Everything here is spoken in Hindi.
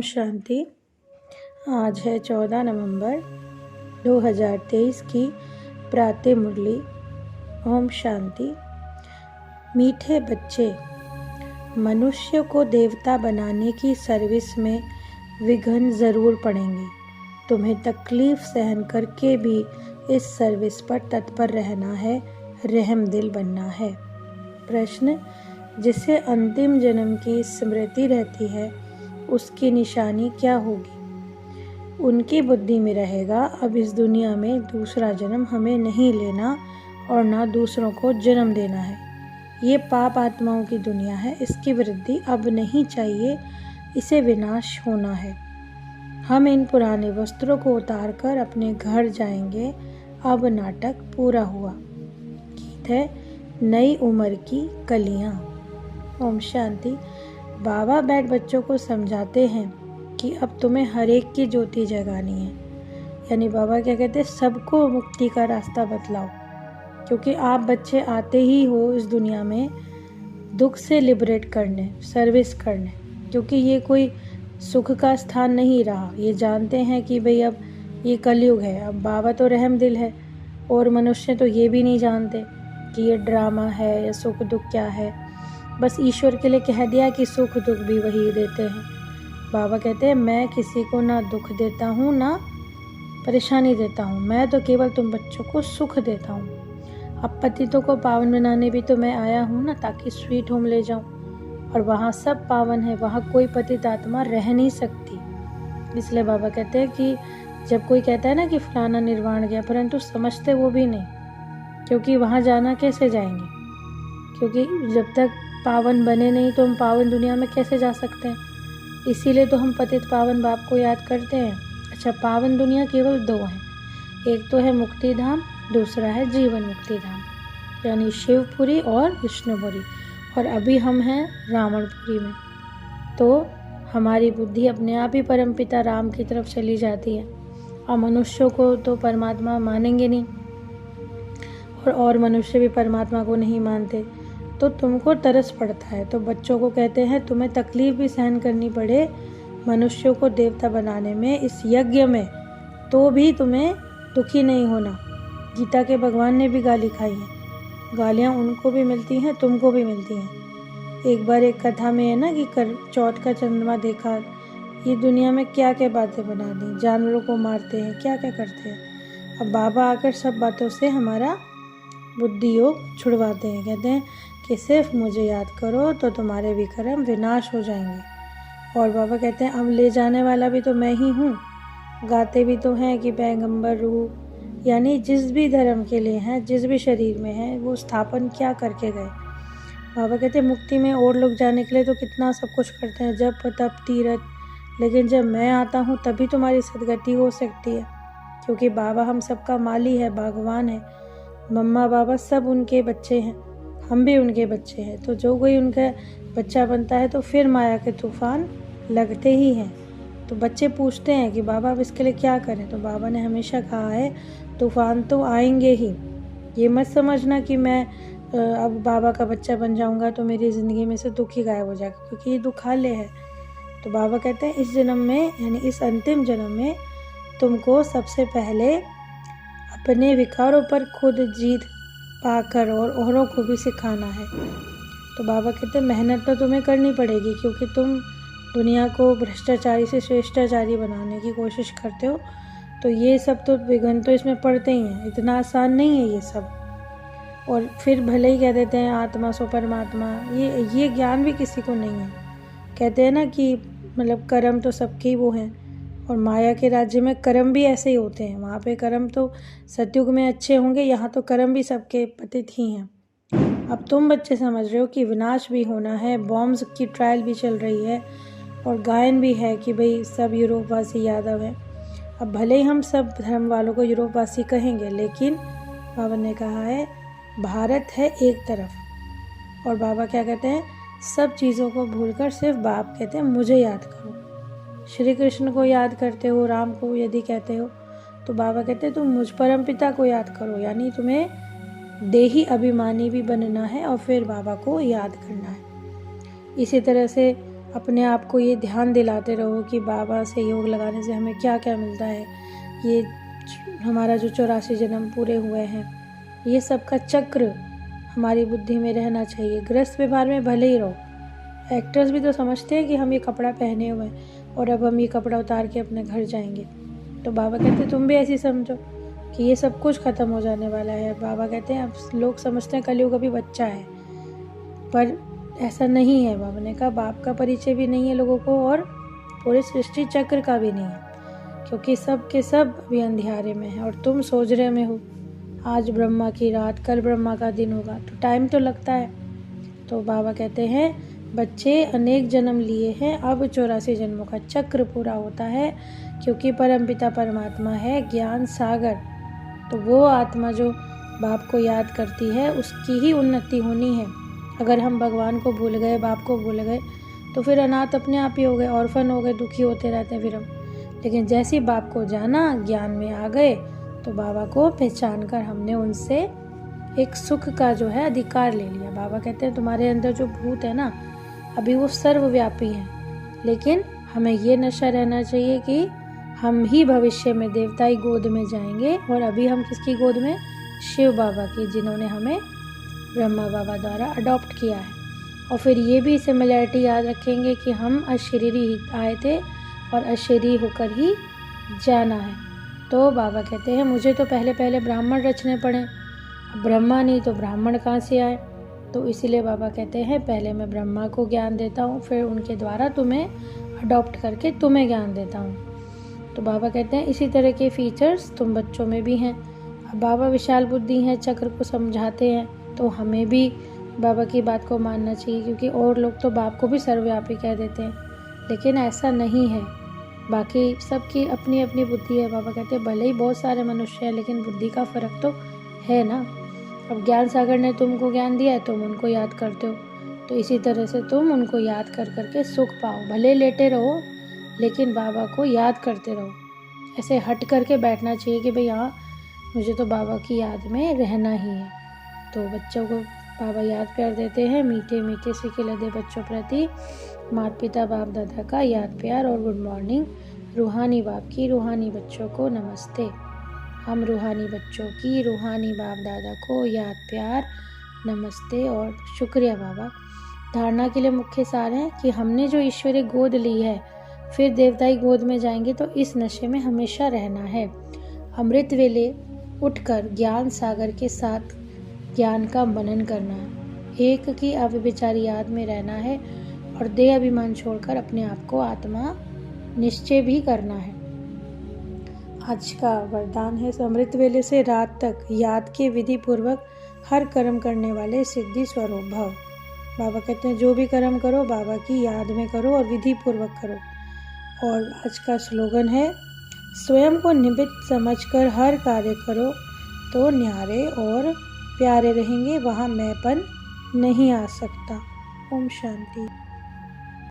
शांति। आज है 14 नवंबर 2023 की प्रातः मुरली। ओम शांति। मीठे बच्चे, मनुष्य को देवता बनाने की सर्विस में विघ्न ज़रूर पड़ेंगे। तुम्हें तकलीफ़ सहन करके भी इस सर्विस पर तत्पर रहना है, रहम दिल बनना है। प्रश्न: जिसे अंतिम जन्म की स्मृति रहती है उसकी निशानी क्या होगी? उनकी बुद्धि में रहेगा, अब इस दुनिया में दूसरा जन्म हमें नहीं लेना और ना दूसरों को जन्म देना है। ये पाप आत्माओं की दुनिया है, इसकी वृद्धि अब नहीं चाहिए, इसे विनाश होना है। हम इन पुराने वस्त्रों को उतार कर अपने घर जाएंगे। अब नाटक पूरा हुआ। गीत है नई उम्र की कलियां। ओम शांति। बाबा बैठ बच्चों को समझाते हैं कि अब तुम्हें हर एक की ज्योति जगानी है। यानी बाबा क्या कहते हैं, सबको मुक्ति का रास्ता बतलाओ, क्योंकि आप बच्चे आते ही हो इस दुनिया में दुख से लिबरेट करने, सर्विस करने, क्योंकि ये कोई सुख का स्थान नहीं रहा। ये जानते हैं कि भाई अब ये कलयुग है। अब बाबा तो रहम दिल है और मनुष्य तो ये भी नहीं जानते कि ये ड्रामा है या सुख दुख क्या है। बस ईश्वर के लिए कह दिया कि सुख दुख भी वही देते हैं। बाबा कहते हैं मैं किसी को ना दुख देता हूँ ना परेशानी देता हूँ, मैं तो केवल तुम बच्चों को सुख देता हूँ। अब पतितों को पावन बनाने भी तो मैं आया हूँ ना, ताकि स्वीट होम ले जाऊँ। और वहाँ सब पावन है, वहाँ कोई पतित आत्मा रह नहीं सकती। इसलिए बाबा कहते हैं कि जब कोई कहता है ना कि फलाना निर्वाण गया, परंतु समझते वो भी नहीं, क्योंकि वहाँ जाना कैसे जाएंगे? क्योंकि जब तक पावन बने नहीं तो हम पावन दुनिया में कैसे जा सकते हैं? इसीलिए तो हम पतित पावन बाप को याद करते हैं। अच्छा, पावन दुनिया केवल दो हैं, एक तो है मुक्ति धाम, दूसरा है जीवन मुक्ति धाम, यानी शिवपुरी और विष्णुपुरी। और अभी हम हैं रावणपुरी में। तो हमारी बुद्धि अपने आप ही परमपिता राम की तरफ चली जाती है। और मनुष्यों को तो परमात्मा मानेंगे नहीं, और मनुष्य भी परमात्मा को नहीं मानते, तो तुमको तरस पड़ता है। तो बच्चों को कहते हैं तुम्हें तकलीफ भी सहन करनी पड़े मनुष्यों को देवता बनाने में, इस यज्ञ में, तो भी तुम्हें दुखी नहीं होना। गीता के भगवान ने भी गाली खाई है, गालियाँ उनको भी मिलती हैं, तुमको भी मिलती हैं। एक बार एक कथा में है ना कि चौथ का चंद्रमा देखा, ये दुनिया में क्या क्या बातें बना दी, जानवरों को मारते हैं, क्या क्या करते हैं। अब बाबा आकर सब बातों से हमारा बुद्धि योग छुड़वाते हैं। कहते हैं कि सिर्फ मुझे याद करो तो तुम्हारे विक्रम विनाश हो जाएंगे। और बाबा कहते हैं अब ले जाने वाला भी तो मैं ही हूँ। गाते भी तो हैं कि पैगंबर रूह, यानी जिस भी धर्म के लिए हैं, जिस भी शरीर में है, वो स्थापन क्या करके गए। बाबा कहते हैं मुक्ति में और लोग जाने के लिए तो कितना सब कुछ करते हैं, जप तप तीरथ, लेकिन जब मैं आता हूँ तभी तुम्हारी सदगति हो सकती है। क्योंकि बाबा हम सबका माली है, भगवान है। मम्मा बाबा सब उनके बच्चे हैं, हम भी उनके बच्चे हैं। तो जो कोई उनका बच्चा बनता है तो फिर माया के तूफान लगते ही हैं। तो बच्चे पूछते हैं कि बाबा अब इसके लिए क्या करें? तो बाबा ने हमेशा कहा है तूफान तो आएंगे ही। ये मत समझना कि मैं अब बाबा का बच्चा बन जाऊंगा तो मेरी ज़िंदगी में से दुख ही गायब हो जाएगा, क्योंकि ये दुखालय है। तो बाबा कहते हैं इस जन्म में, यानी इस अंतिम जन्म में, तुमको सबसे पहले अपने विकारों पर खुद जीत पाकर और औरों को भी सिखाना है। तो बाबा कहते हैं मेहनत तो तुम्हें करनी पड़ेगी, क्योंकि तुम दुनिया को भ्रष्टाचारी से श्रेष्ठाचारी बनाने की कोशिश करते हो। तो ये सब तो विघ्न तो इसमें पड़ते ही हैं, इतना आसान नहीं है ये सब। और फिर भले ही कह देते हैं आत्मा सो परमात्मा, ये ज्ञान भी किसी को नहीं है। कहते हैं ना कि मतलब कर्म तो सबके ही वो हैं, और माया के राज्य में कर्म भी ऐसे ही होते हैं। वहाँ पे कर्म तो सतयुग में अच्छे होंगे, यहाँ तो कर्म भी सबके पतित ही हैं। अब तुम बच्चे समझ रहे हो कि विनाश भी होना है, बॉम्ब्स की ट्रायल भी चल रही है, और गायन भी है कि भाई सब यूरोपवासी यादव हैं। अब भले ही हम सब धर्म वालों को यूरोपवासी कहेंगे, लेकिन बाबा ने कहा है भारत है एक तरफ। और बाबा क्या कहते हैं, सब चीज़ों को भूलकर सिर्फ बाप कहते हैं मुझे याद करो। श्री कृष्ण को याद करते हो, राम को यदि कहते हो, तो बाबा कहते हैं तुम मुझ परम पिता को याद करो। यानी तुम्हें देही अभिमानी भी बनना है और फिर बाबा को याद करना है। इसी तरह से अपने आप को ये ध्यान दिलाते रहो कि बाबा से योग लगाने से हमें क्या क्या मिलता है। ये हमारा जो 84 जन्म पूरे हुए हैं, ये सब का चक्र हमारी बुद्धि में रहना चाहिए। गृहस्थ व्यवहार में भले ही रहो, एक्टर्स भी तो समझते हैं कि हम ये कपड़ा पहने हुए हैं और अब हम ये कपड़ा उतार के अपने घर जाएंगे। तो बाबा कहते हैं तुम भी ऐसी समझो कि ये सब कुछ ख़त्म हो जाने वाला है। बाबा कहते हैं अब लोग समझते हैं कलयुग अभी बच्चा है, पर ऐसा नहीं है। बाबा ने कहा बाप का परिचय भी नहीं है लोगों को और पूरे सृष्टि चक्र का भी नहीं है, क्योंकि सब के सब अभी अंधियारे में है और तुम सोच रहे में हो आज ब्रह्मा की रात, कल ब्रह्मा का दिन होगा, तो टाइम तो लगता है। तो बाबा कहते हैं बच्चे अनेक जन्म लिए हैं, अब 84 जन्मों का चक्र पूरा होता है, क्योंकि परमपिता परमात्मा है ज्ञान सागर। तो वो आत्मा जो बाप को याद करती है उसकी ही उन्नति होनी है। अगर हम भगवान को भूल गए, बाप को भूल गए, तो फिर अनाथ अपने आप ही हो गए, ऑर्फन हो गए, दुखी होते रहते हैं फिर हम। लेकिन जैसे ही बाप को जाना, ज्ञान में आ गए, तो बाबा को पहचान कर हमने उनसे एक सुख का जो है अधिकार ले लिया। बाबा कहते हैं तुम्हारे अंदर जो भूत है ना, अभी वो सर्वव्यापी है, लेकिन हमें ये नशा रहना चाहिए कि हम ही भविष्य में देवताई गोद में जाएंगे। और अभी हम किसकी गोद में? शिव बाबा की, जिन्होंने हमें ब्रह्मा बाबा द्वारा अडॉप्ट किया है। और फिर ये भी सिमिलैरिटी याद रखेंगे कि हम अशरीरी आए थे और अशरीरी होकर ही जाना है। तो बाबा कहते हैं मुझे तो पहले पहले ब्राह्मण रचने पड़े, ब्रह्मा नहीं तो ब्राह्मण कहाँ से आए। तो इसीलिए बाबा कहते हैं पहले मैं ब्रह्मा को ज्ञान देता हूँ, फिर उनके द्वारा तुम्हें अडॉप्ट करके तुम्हें ज्ञान देता हूँ। तो बाबा कहते हैं इसी तरह के फीचर्स तुम बच्चों में भी हैं। अब बाबा विशाल बुद्धि हैं, चक्र को समझाते हैं, तो हमें भी बाबा की बात को मानना चाहिए, क्योंकि और लोग तो बाप को भी सर्वव्यापी कह देते हैं, लेकिन ऐसा नहीं है। बाकी सबकी अपनी अपनी बुद्धि है। बाबा कहते हैं भले ही बहुत सारे मनुष्य हैं, लेकिन बुद्धि का फ़र्क तो है ना। अब ज्ञान सागर ने तुमको ज्ञान दिया है, तुम उनको याद करते हो, तो इसी तरह से तुम उनको याद कर करके सुख पाओ। भले लेटे रहो, लेकिन बाबा को याद करते रहो। ऐसे हट करके बैठना चाहिए कि भाई हाँ मुझे तो बाबा की याद में रहना ही है। तो बच्चों को बाबा याद प्यार देते हैं। मीठे मीठे से खिले दे बच्चों प्रति माता पिता बाप दादा का याद प्यार और गुड मॉर्निंग। रूहानी बाप की रूहानी बच्चों को नमस्ते। हम रूहानी बच्चों की रूहानी बाप दादा को याद प्यार नमस्ते और शुक्रिया बाबा। धारणा के लिए मुख्य सार है कि हमने जो ईश्वरीय गोद ली है, फिर देवताई गोद में जाएंगे, तो इस नशे में हमेशा रहना है। अमृत वेले उठकर ज्ञान सागर के साथ ज्ञान का मनन करना है। एक की अव्यभिचारी याद में रहना है और देह अभिमान छोड़कर अपने आप को आत्मा निश्चय भी करना है। आज का वरदान है अमृत वेले से रात तक याद के विधि पूर्वक हर कर्म करने वाले सिद्धि स्वरूप भव। बाबा कहते हैं जो भी कर्म करो बाबा की याद में करो और विधि पूर्वक करो। और आज का स्लोगन है स्वयं को निमित्त समझकर हर कार्य करो तो न्यारे और प्यारे रहेंगे, वहाँ मैंपन नहीं आ सकता। ओम शांति।